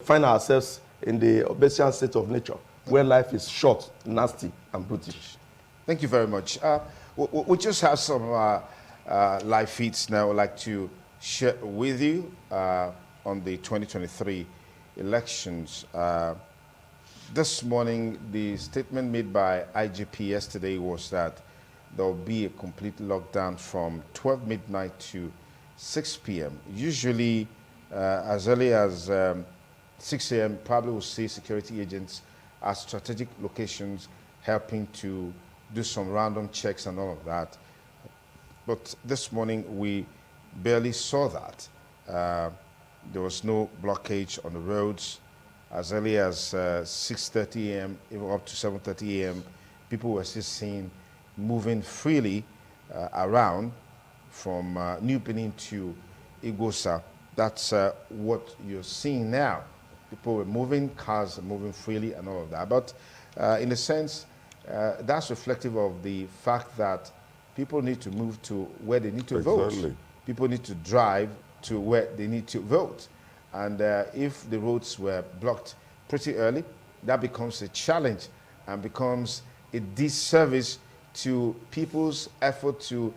find ourselves in the obscene state of nature, where life is short, nasty, and brutish. Thank you very much. We just have some live feeds now I'd like to share with you on the 2023 elections. This morning, the statement made by IGP yesterday was that there will be a complete lockdown from 12 midnight to 6 p.m. Usually, as early as 6 a.m., probably will see security agents at strategic locations helping to do some random checks and all of that. But this morning, we barely saw that. There was no blockage on the roads. As early as 6:30 a.m., even up to 7:30 a.m., people were still seen moving freely around from New Benin to Igosa. That's what you're seeing now. People were moving, cars are moving freely and all of that. But in a sense, that's reflective of the fact that people need to move to where they need to vote. People need to drive to where they need to vote. And if the roads were blocked pretty early, that becomes a challenge and becomes a disservice to people's effort to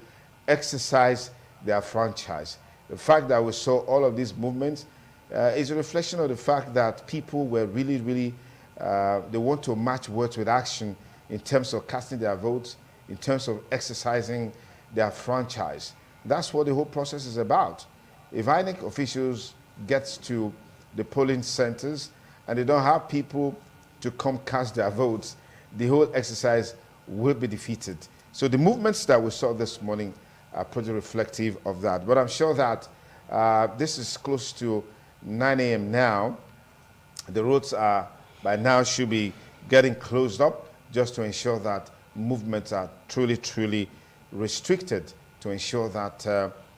exercise their franchise. The fact that we saw all of these movements is a reflection of the fact that people were really, they want to match words with action in terms of casting their votes, in terms of exercising their franchise. That's what the whole process is about. If INEC officials gets to the polling centers and they don't have people to come cast their votes, the whole exercise will be defeated. So the movements that we saw this morning are pretty reflective of that. But I'm sure that this is close to 9 a.m. now. The roads are, by now, should be getting closed up just to ensure that movements are truly restricted, to ensure that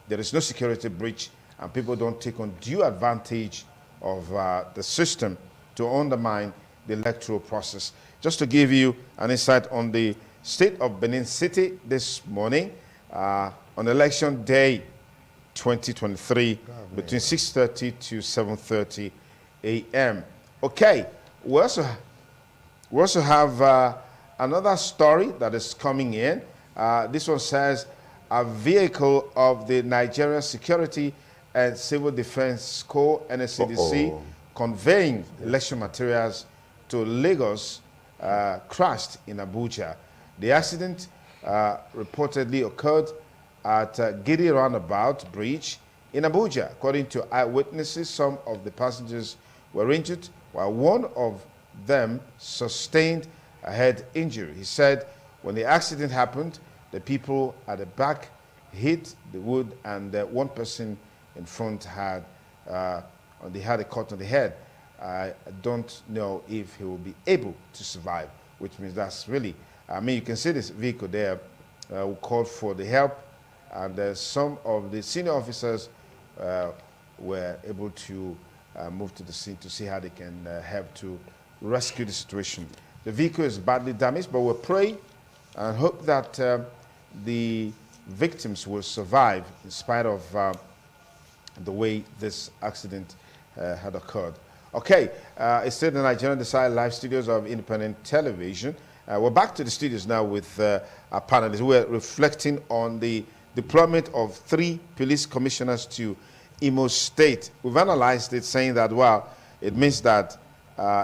there is no security breach and people don't take undue advantage of the system to undermine the electoral process. Just to give you an insight on the state of Benin City this morning, on election day 2023, between 6:30 to 7:30 a.m. Okay, we also have another story that is coming in. This one says, a vehicle of the Nigeria Security and Civil Defense Corps, NSCDC, conveying election materials to Lagos, crashed in Abuja. The accident reportedly occurred at Gidi Roundabout Bridge in Abuja. According to eyewitnesses, some of the passengers were injured, while one of them sustained a head injury. He said when the accident happened, the people at the back hit the wood, and one person in front had they had a cut on the head. I don't know if he will be able to survive, which means that's really, I mean, you can see this vehicle there who called for the help, and some of the senior officers were able to move to the scene to see how they can help to rescue the situation. The vehicle is badly damaged, but we're praying and hope that the victims will survive in spite of the way this accident had occurred. Okay, it's still the Nigerian Desire Live Studios of Independent Television. We're back to the studios now with our panelists. We're reflecting on the deployment of 3 police commissioners to Imo State. We've analyzed it, saying that, well, it means that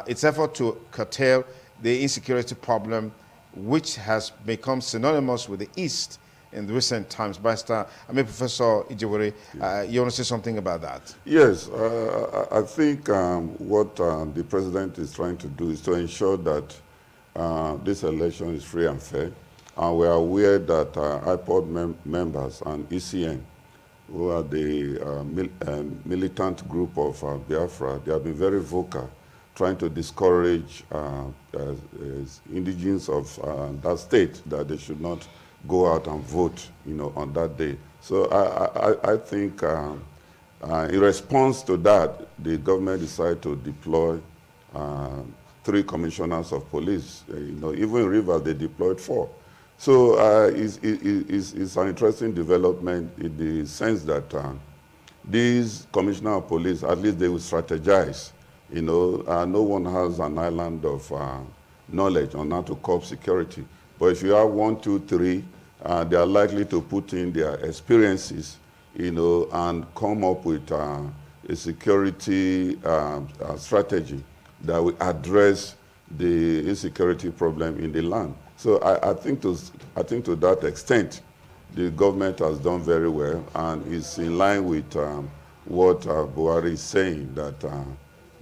its effort to curtail the insecurity problem, which has become synonymous with the East in the recent times. Professor Ijewere, you want to say something about that? Yes, I think what the president is trying to do is to ensure that this election is free and fair. And we are aware that IPOD members and ECN, who are the militant group of Biafra, they have been very vocal, trying to discourage indigenes of that state that they should not go out and vote, on that day. So I think in response to that, the government decided to deploy 3 commissioners of police. Even in Rivers, they deployed 4. So it's an interesting development in the sense that these commissioners of police, at least they will strategize You know, no one has an island of knowledge on how to curb security. But if you have 1, 2, 3, they are likely to put in their experiences, you know, and come up with a security strategy that will address the insecurity problem in the land. So I think to that extent, the government has done very well, and is in line with what Buhari is saying, that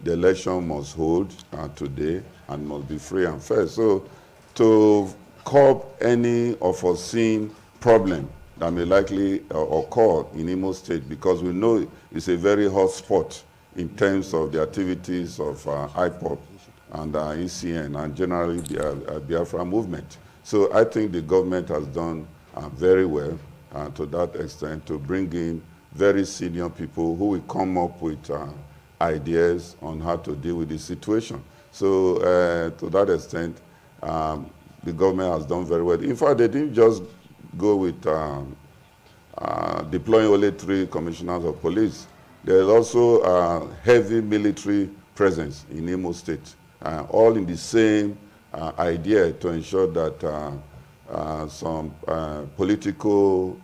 the election must hold today and must be free and fair. So to curb any unforeseen problem that may likely occur in Imo State, because we know it's a very hot spot in terms of the activities of IPOP and ECN and generally the Biafra movement. So I think the government has done very well to that extent to bring in very senior people who will come up with ideas on how to deal with the situation. So to that extent, the government has done very well. In fact, they didn't just go with deploying only 3 commissioners of police. There is also heavy military presence in Imo State, all in the same idea to ensure that some political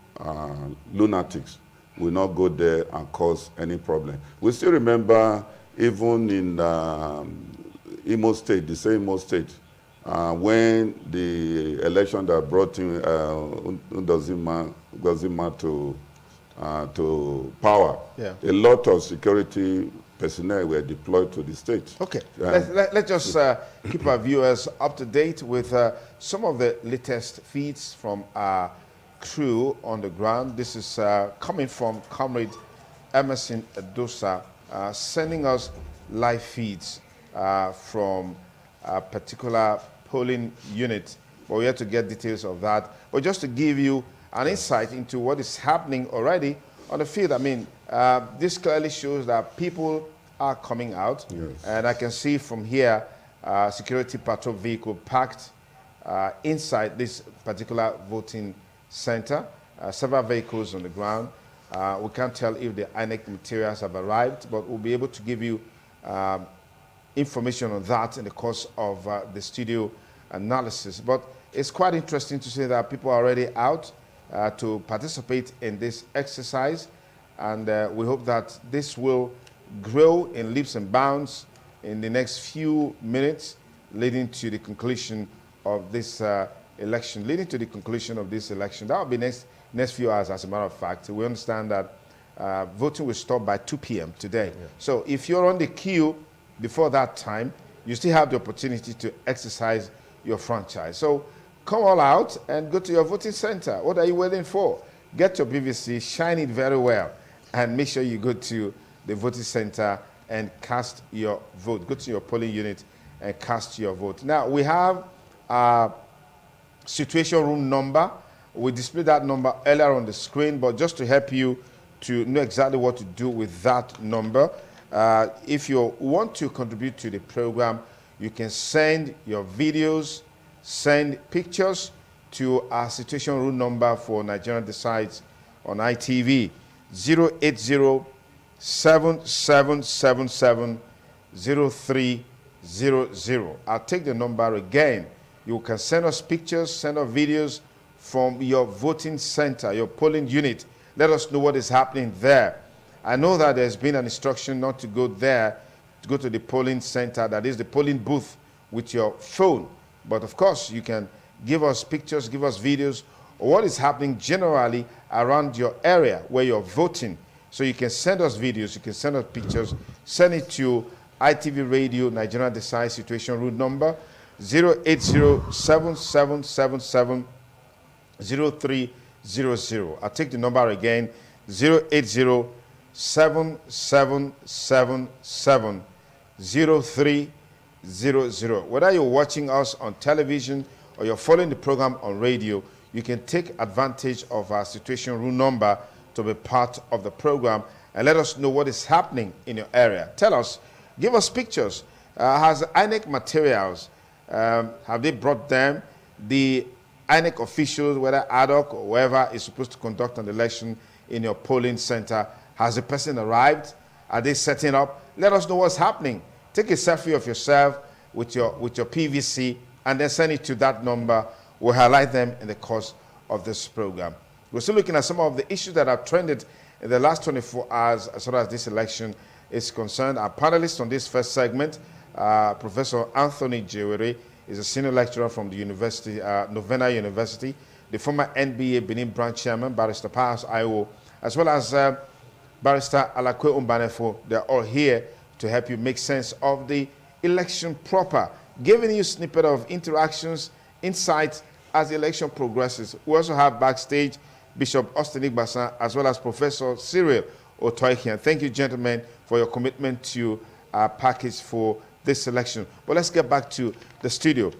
lunatics will not go there and cause any problem. We still remember, even in Imo State, the same Imo State, when the election that brought in Ndozima to power, yeah, a lot of security personnel were deployed to the state. Okay, let's just keep our viewers up to date with some of the latest feeds from our crew on the ground. This is coming from Comrade Emerson Adosa, sending us live feeds from a particular polling unit. But we have to get details of that. But just to give you an insight into what is happening already on the field, I mean, this clearly shows that people are coming out. Yes. And I can see from here, security patrol vehicle parked inside this particular voting center. Several vehicles on the ground. We can't tell if the INEC materials have arrived, but we'll be able to give you information on that in the course of the studio analysis. But it's quite interesting to see that people are already out to participate in this exercise, and we hope that this will grow in leaps and bounds in the next few minutes, leading to the conclusion of this election. That will be next few hours, as a matter of fact. We understand that voting will stop by 2 p.m. today. Yeah. So if you're on the queue before that time, you still have the opportunity to exercise your franchise. So come all out and go to your voting center. What are you waiting for? Get your PVC, shine it very well, and make sure you go to the voting center and cast your vote. Go to your polling unit and cast your vote. Now, we have a situation room number. We displayed that number earlier on the screen, but just to help you to know exactly what to do with that number, if you want to contribute to the program, you can send your videos, send pictures to our situation room number for Nigeria Decides on ITV, 080-7777-0300. I'll take the number again. You can send us pictures, send us videos from your voting center, your polling unit. Let us know what is happening there. I know that there's been an instruction not to go there, to go to the polling center, that is the polling booth, with your phone. But of course, you can give us pictures, give us videos, or what is happening generally around your area where you're voting. So you can send us videos, you can send us pictures, send it to ITV Radio, Nigeria Decides Situation Room number, 080-7777-0300. I'll take the number again, 080-7777-0300. Whether you're watching us on television or you're following the program on radio, you can take advantage of our situation room number to be part of the program and let us know what is happening in your area. Tell us, give us pictures. Has INEC materials, have they brought them? The INEC officials, whether ad hoc or whoever is supposed to conduct an election in your polling center, has the person arrived? Are they setting up? Let us know what's happening. take a selfie of yourself with your PVC and then send it to that number. We'll highlight them in the course of this program. We're still looking at some of the issues that have trended in the last 24 hours as far as this election is concerned. Our panelists on this first segment, Professor Anthony Jewere is a senior lecturer from the University, Novena University, the former NBA Benin branch chairman, Barrister Pius Aiwo, as well as Barrister Alakwe Umbanefo. They're all here to help you make sense of the election proper, giving you a snippet of interactions, insights as the election progresses. We also have backstage Bishop Austin Igbasan as well as Professor Cyril Otoikian. Thank you, gentlemen, for your commitment to our package for this election. But let's get back to the studio.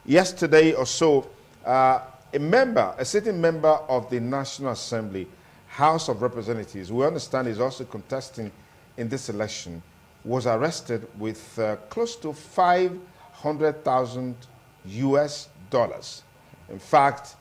Yesterday or so, a sitting member of the National Assembly, House of Representatives, we understand is also contesting in this election, was arrested with close to $500,000 US. In fact,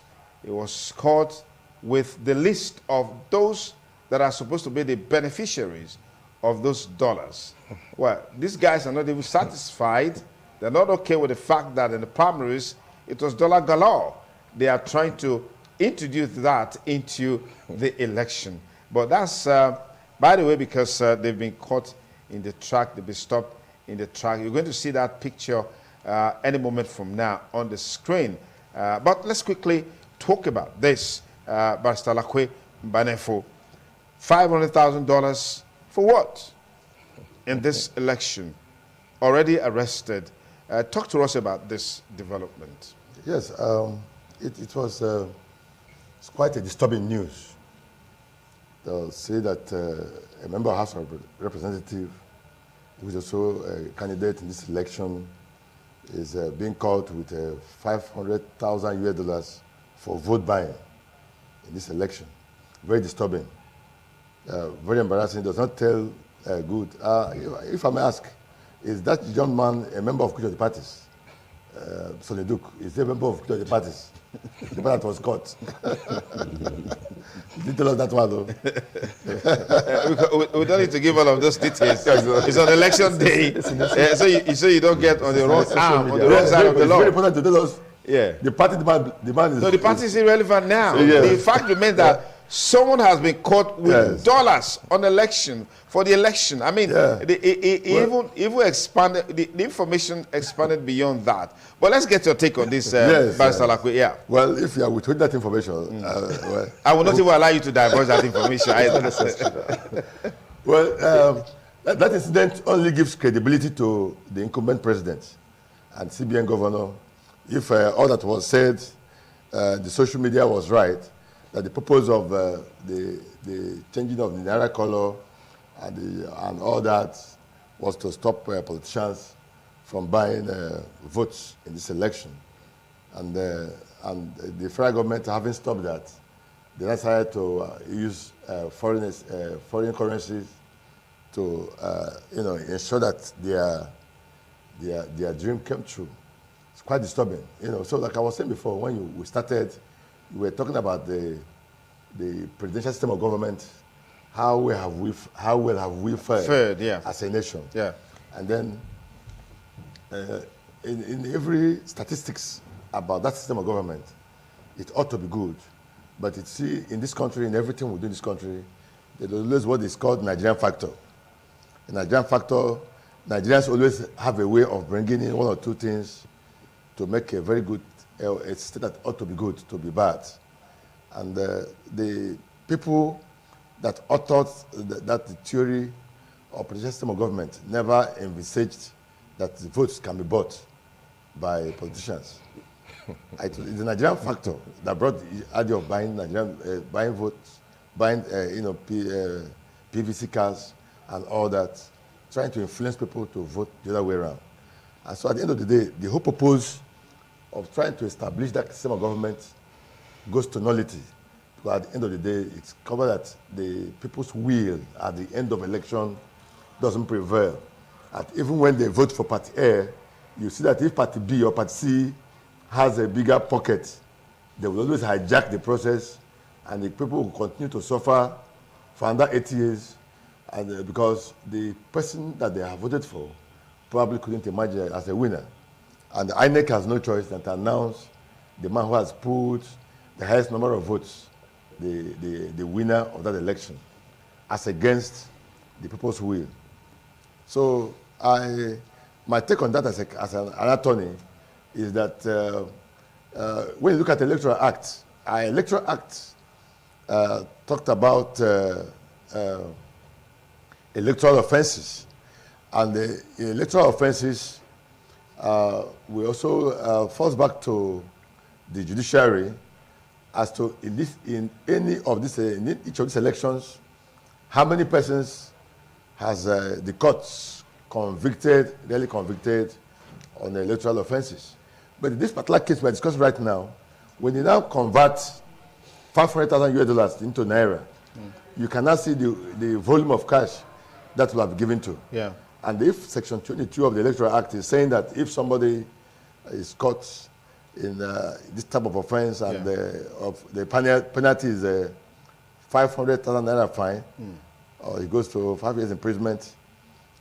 it was caught with the list of those that are supposed to be the beneficiaries of those dollars. Well, these guys are not even satisfied. They're not okay with the fact that in the primaries, it was dollar galore. They are trying to introduce that into the election. But that's, by the way, because they've been caught in the track, they've been stopped in the track. You're going to see that picture any moment from now on the screen. But let's quickly talk about this. Barrister Alakwe Umbanefo, $500,000 for what in this election? Already arrested. Talk to us about this development. Yes, it was it's quite a disturbing news. They'll say that a member of House of Representatives, who is also a candidate in this election, is being caught with $500,000 US for vote buying in this election. Very disturbing, very embarrassing. Does not tell good. If I may ask, is that young man a member of which of the parties? Sonny Duke, is he a member of which of the parties? The man that was caught. Did you tell us that one though? We don't need to give all of those details. It's on election day, so you don't get on the wrong arm, on the wrong side of the law. It's very important to tell us. Yeah. The party demand is. No, the party is irrelevant now. Yeah. The fact remains that someone has been caught with dollars on election for the election. I mean, even expanded the information expanded beyond that. But let's get your take on this, Barrister Alakwe. Yeah. Well, if you are withholding that information, well, I will not even allow you to divulge that information. Well, that incident only gives credibility to the incumbent president and CBN governor. If all that was said, the social media was right, that the purpose of the changing of the naira color and all that was to stop politicians from buying votes in this election. And the federal government, having stopped that, they decided to use foreign currencies to ensure that their dream came true. It's quite disturbing, So like I was saying before, when we started, we were talking about the presidential system of government, how well have we fared as a nation? Yeah. And then in every statistics about that system of government, it ought to be good. But in this country, in everything we do in this country, there's always what is called Nigerian factor. In Nigerian factor, Nigerians always have a way of bringing in one or two things to make a very good, a state that ought to be good, to be bad. And the people that authored that the theory of the system of government never envisaged that the votes can be bought by politicians. It's the Nigerian factor that brought the idea of buying buying votes, buying PVC cars and all that, trying to influence people to vote the other way around. And so at the end of the day, the whole purpose of trying to establish that system of government goes to nullity. But at the end of the day, it's covered that the people's will at the end of election doesn't prevail. And even when they vote for Party A, you see that if Party B or Party C has a bigger pocket, they will always hijack the process, and the people will continue to suffer for under 8 years and because the person that they have voted for probably couldn't emerge as a winner. And the INEC has no choice than to announce the man who has put the highest number of votes, the winner of that election, as against the people's will. So my take on that as an attorney is that when you look at the Electoral Act, our Electoral Act talked about electoral offenses. And the electoral offenses we also falls back to the judiciary as to in any of this, in each of these elections, how many persons has the courts really convicted on electoral offenses. But in this particular case we're discussing right now, when you now convert $500,000 into Naira, you can now see the volume of cash that will have given to. Yeah. And if Section 22 of the Electoral Act is saying that if somebody is caught in this type of offense and the penalty is a 500,000 Naira fine, or it goes to 5 years imprisonment,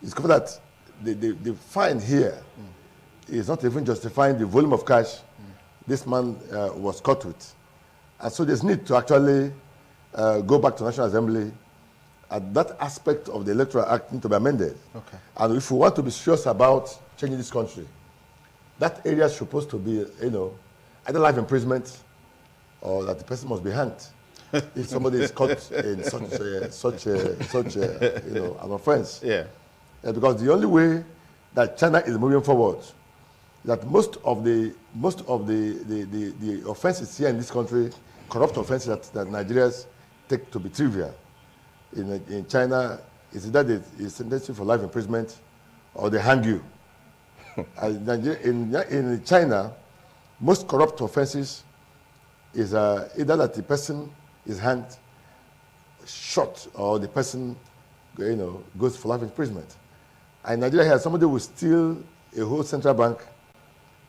it's clear that the fine here is not even justifying the volume of cash this man was caught with. And so there's need to actually go back to National Assembly. That aspect of the Electoral Act needs to be amended. Okay. And if we want to be serious about changing this country, that area is supposed to be, either life imprisonment or that the person must be hanged if somebody is caught in such an offense. Yeah. Because the only way that China is moving forward, that most of the offenses here in this country, corrupt offenses that Nigerians take to be trivial. In China, it's either they sentence you for life imprisonment or they hang you. In China, most corrupt offenses is either that the person is hanged, shot, or the person goes for life imprisonment. And in Nigeria here, somebody will steal a whole central bank,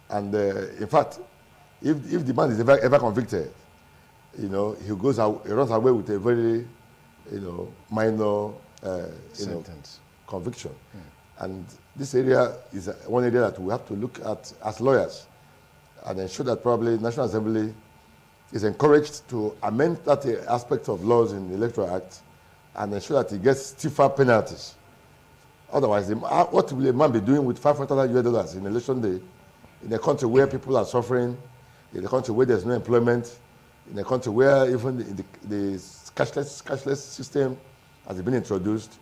and in fact, if the man is ever convicted, he runs away with a very minor sentence. Conviction. And this area is one area that we have to look at as lawyers and ensure that probably National Assembly is encouraged to amend that aspect of laws in the Electoral Act and ensure that it gets stiffer penalties. Otherwise, what will a man be doing with $500,000 in election day in a country where people are suffering, in a country where there's no employment, in a country where even the cashless system has been introduced,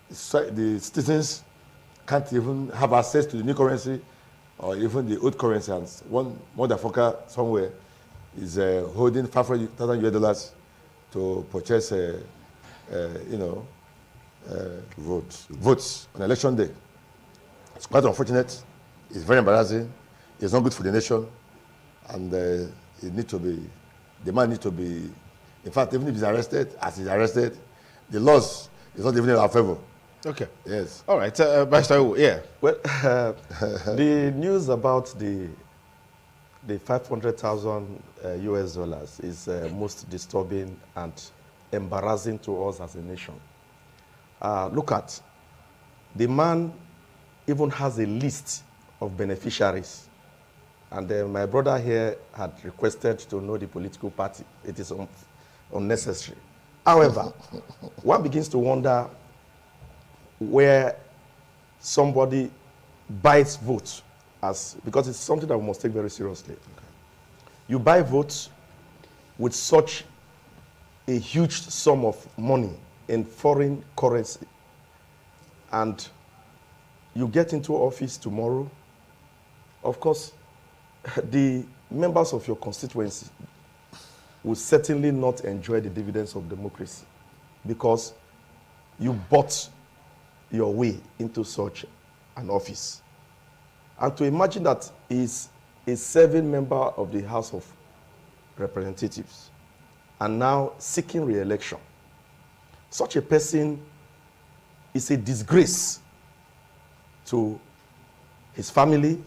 the citizens can't even have access to the new currency or even the old currency, and one motherfucker somewhere is holding $500,000 to purchase votes on election day. It's quite unfortunate. It's very embarrassing. It's not good for the nation, and the man needs to be. In fact, even if he's arrested, the laws is not even in our favor. Okay. Yes. All right, Master. Yeah. Well, the news about the $500,000 is most disturbing and embarrassing to us as a nation. Look at, the man even has a list of beneficiaries. And my brother here had requested to know the political party. It is unnecessary. However, one begins to wonder where somebody buys votes, because it's something that we must take very seriously. Okay. You buy votes with such a huge sum of money in foreign currency, and you get into office tomorrow. Of course, the members of your constituency will certainly not enjoy the dividends of democracy, because you bought your way into such an office. And to imagine that is a serving member of the House of Representatives and now seeking re-election. Such a person is a disgrace to his family,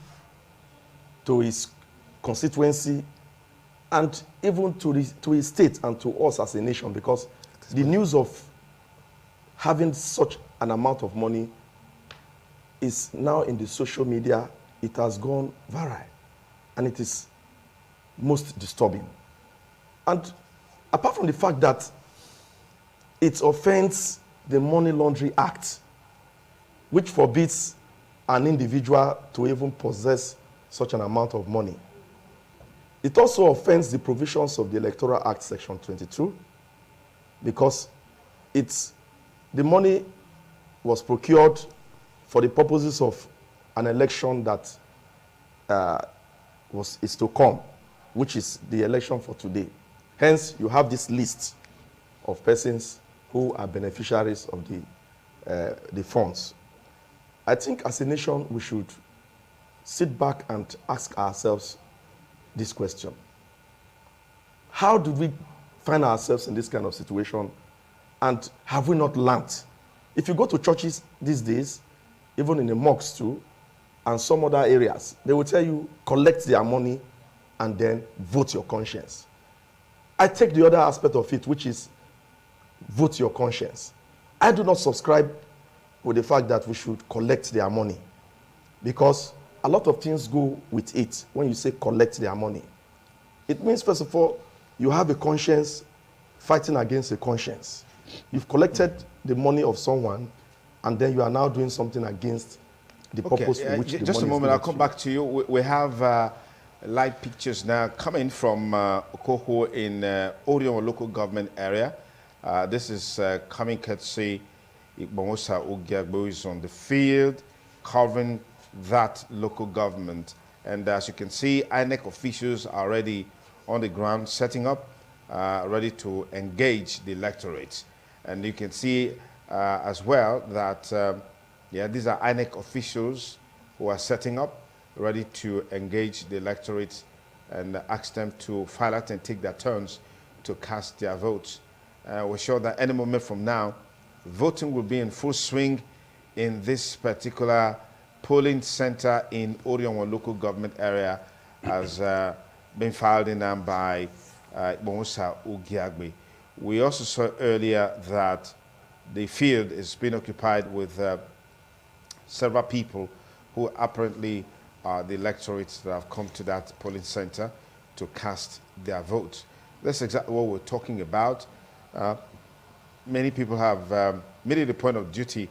to his constituency, and even to his state and to us as a nation, because the news of having such an amount of money is now in the social media. It has gone viral, and it is most disturbing. And apart from the fact that it offends the Money Laundering Act, which forbids an individual to even possess such an amount of money, it also offends the provisions of the Electoral Act, Section 22, because the money was procured for the purposes of an election that is to come, which is the election for today. Hence, you have this list of persons who are beneficiaries of the funds. I think as a nation, we should sit back and ask ourselves this question. How did we find ourselves in this kind of situation, and have we not learned? If you go to churches these days, even in the mosques too, and some other areas, they will tell you, collect their money and then vote your conscience. I take the other aspect of it, which is vote your conscience. I do not subscribe with the fact that we should collect their money, because a lot of things go with it when you say collect their money. It means, first of all, you have a conscience fighting against a conscience. You've collected the money of someone, and then you are now doing something against the purpose for which the money just a moment, is I'll come back to you. We have live pictures now coming from Okoho in Orion local government area. This is coming courtesy Igbomosa Ogiagbo is on the field covering that local government. And as you can see, INEC officials are already on the ground setting up, ready to engage the electorate. And you can see as well that, these are INEC officials who are setting up, ready to engage the electorate and ask them to file out and take their turns to cast their votes. We're sure that any moment from now, voting will be in full swing in this particular polling center in Orion local government area, has been filed in by Igbomosa Ogiagbe. We also saw earlier that the field is being occupied with several people who apparently are the electorates that have come to that polling center to cast their votes. That's exactly what we're talking about. Many people have made it a point of duty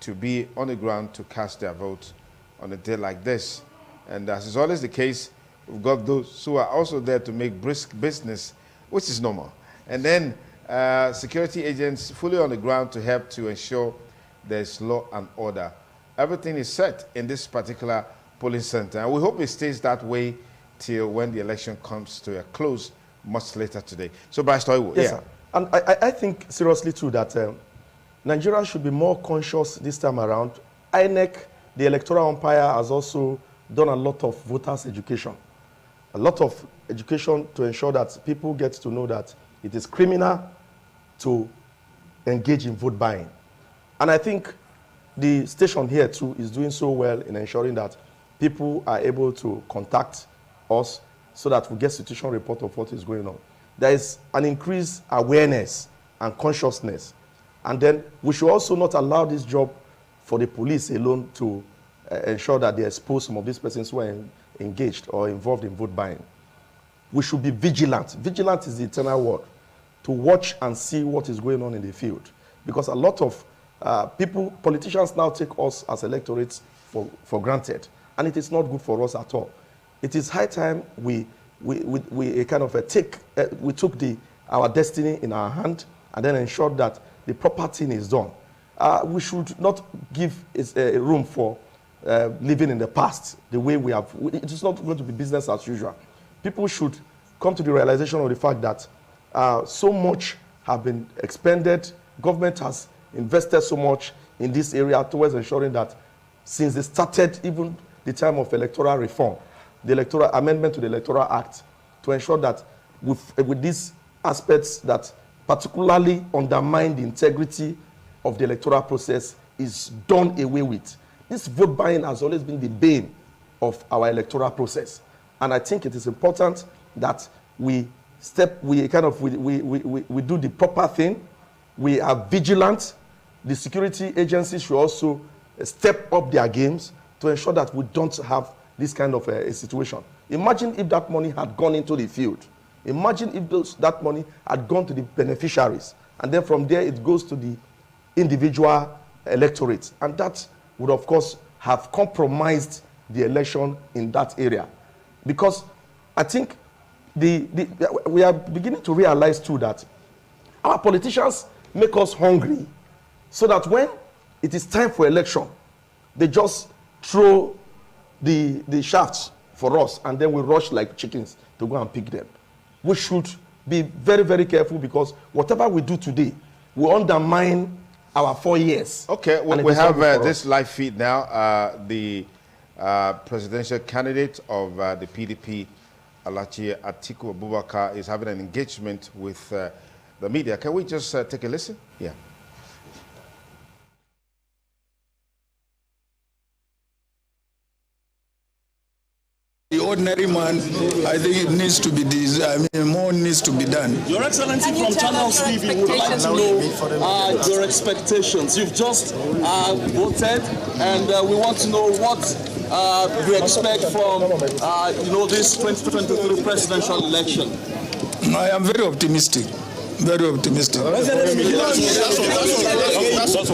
to be on the ground to cast their vote on a day like this. And as is always the case, we've got those who are also there to make brisk business, which is normal. And then security agents fully on the ground to help to ensure there's law and order. Everything is set in this particular polling center, and we hope it stays that way till when the election comes to a close much later today. So, Bryce Toiwo, yes, sir. And I think seriously too that Nigerians should be more conscious this time around. INEC, the electoral umpire, has also done a lot of voters education. A lot of education to ensure that people get to know that it is criminal to engage in vote buying. And I think the station here too is doing so well in ensuring that people are able to contact us so that we get situational report of what is going on. There is an increased awareness and consciousness. And then we should also not allow this job for the police alone to ensure that they expose some of these persons who are engaged or involved in vote buying. We should be vigilant. Vigilant is the eternal word. To watch and see what is going on in the field. Because a lot of politicians now take us as electorates for granted. And it is not good for us at all. It is high time we took our destiny in our hand and then ensured that the proper thing is done. We should not give a room for living in the past the way we have. It is not going to be business as usual. People should come to the realization of the fact that so much have been expended. Government has invested so much in this area towards ensuring that since they started even the time of electoral reform, the electoral amendment to the Electoral Act, to ensure that with these aspects that particularly undermine the integrity of the electoral process is done away with. This vote buying has always been the bane of our electoral process. And I think it is important that we do the proper thing. We are vigilant. the security agencies should also step up their games to ensure that we don't have this kind of a situation. Imagine if that money had gone into the field. Imagine if that money had gone to the beneficiaries, and then from there it goes to the individual electorates. And that would, of course, have compromised the election in that area. Because I think we are beginning to realize, too, that our politicians make us hungry so that when it is time for election, they just throw the shafts for us, and then we rush like chickens to go and pick them. We should be very, very careful, because whatever we do today will undermine our 4 years. Okay, we have this live feed now. The presidential candidate of the PDP, Alhaji Atiku Abubakar, is having an engagement with the media. Can we just take a listen? Yeah. The ordinary man, I think it needs to be more needs to be done. Your Excellency, from Channels TV, would like to know your expectations. You've just voted, and we want to know what you expect from this 2023 presidential election. I am very optimistic. Very optimistic. Your expectations for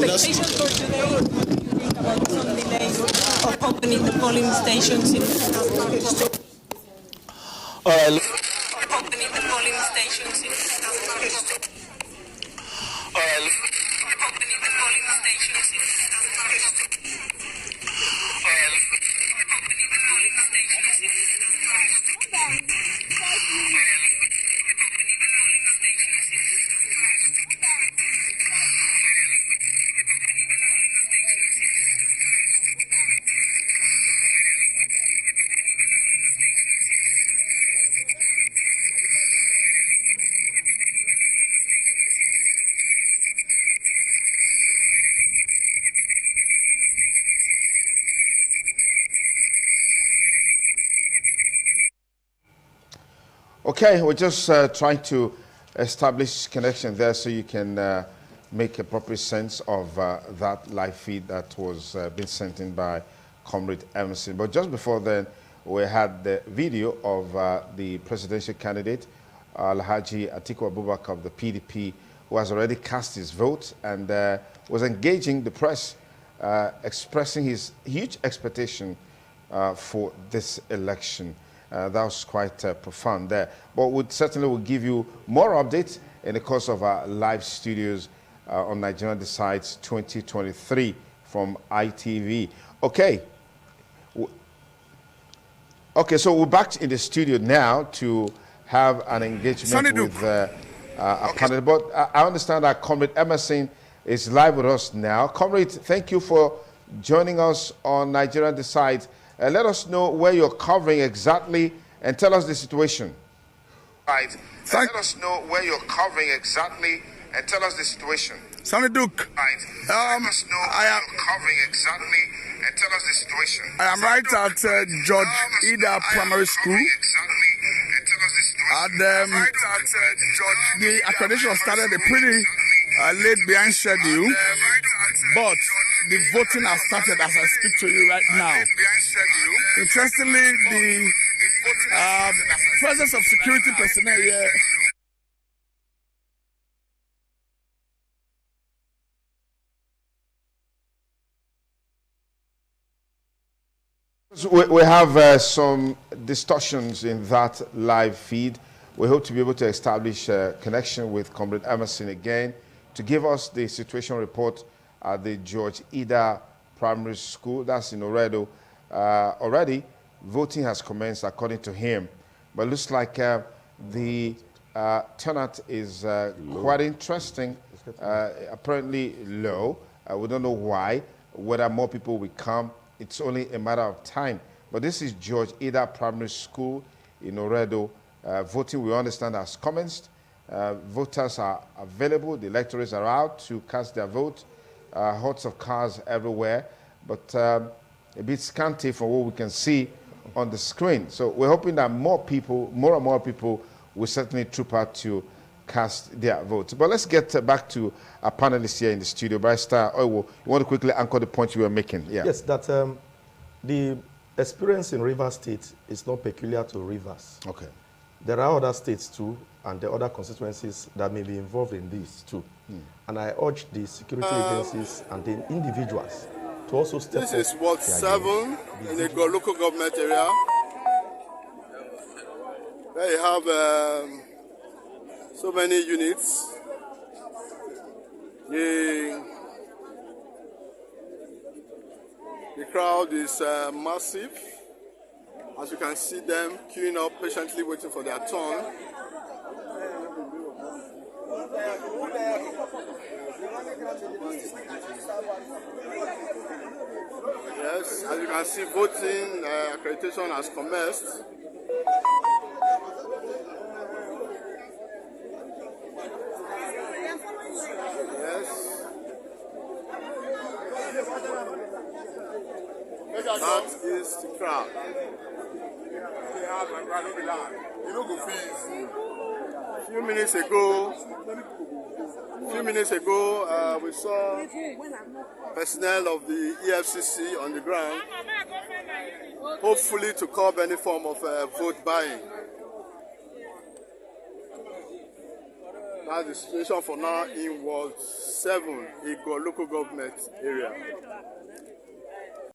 today? Some delays of opening the polling stations in All right. opening the polling stations in All right. opening the polling stations in Okay, we're just trying to establish connection there so you can make a proper sense of that live feed that was being sent in by Comrade Emerson. But just before then, we had the video of the presidential candidate, Alhaji Atiku Abubakar of the PDP, who has already cast his vote and was engaging the press, expressing his huge expectation for this election. That was quite profound there. But we certainly will give you more updates in the course of our live studios on Nigeria Decides 2023 from ITV. Okay. Okay, so we're back in the studio now to have an engagement with a candidate. But I understand that Comrade Emerson is live with us now. Comrade, thank you for joining us on Nigeria Decides. Let us know where you're covering exactly and tell us the situation. Right. Let us know where you're covering exactly and tell us the situation. Sonny Duke. Right. Let us know where you're covering exactly and tell us the situation. I am right at George Ida Primary School. And the accreditation started a pretty late behind schedule, but the voting has started as I speak to you right now. Interestingly, the presence of security personnel here we have some distortions in that live feed. We hope to be able to establish a connection with Comrade Emerson again to give us the situation report at the George Ida Primary School. That's in Oredo. Already, voting has commenced according to him. But it looks like the turnout is quite interesting, apparently low. We don't know why, whether more people will come. It's only a matter of time. But this is George Ida Primary School in Oredo. Voting, we understand, has commenced. Voters are available. The electors are out to cast their vote. Hordes of cars everywhere, but a bit scanty from what we can see on the screen. So we're hoping that more and more people will certainly troop out to cast their vote. But let's get back to our panelists here in the studio. Barrister Oiwo, you want to quickly anchor the point you were making? Yeah. Yes, that the experience in Rivers State is not peculiar to Rivers. Okay. There are other states too, and there are other constituencies that may be involved in this too. And I urge the security agencies and the individuals to also step up. This is Ward 7 in the local government area. There you have so many units. The crowd is massive. As you can see them queuing up, patiently waiting for their turn. Yes, as you can see, voting accreditation has commenced. Yes. That is the crowd. A few minutes ago, we saw personnel of the EFCC on the ground, hopefully to curb any form of vote buying. That's the situation for now in Ward 7, Igbo local government area.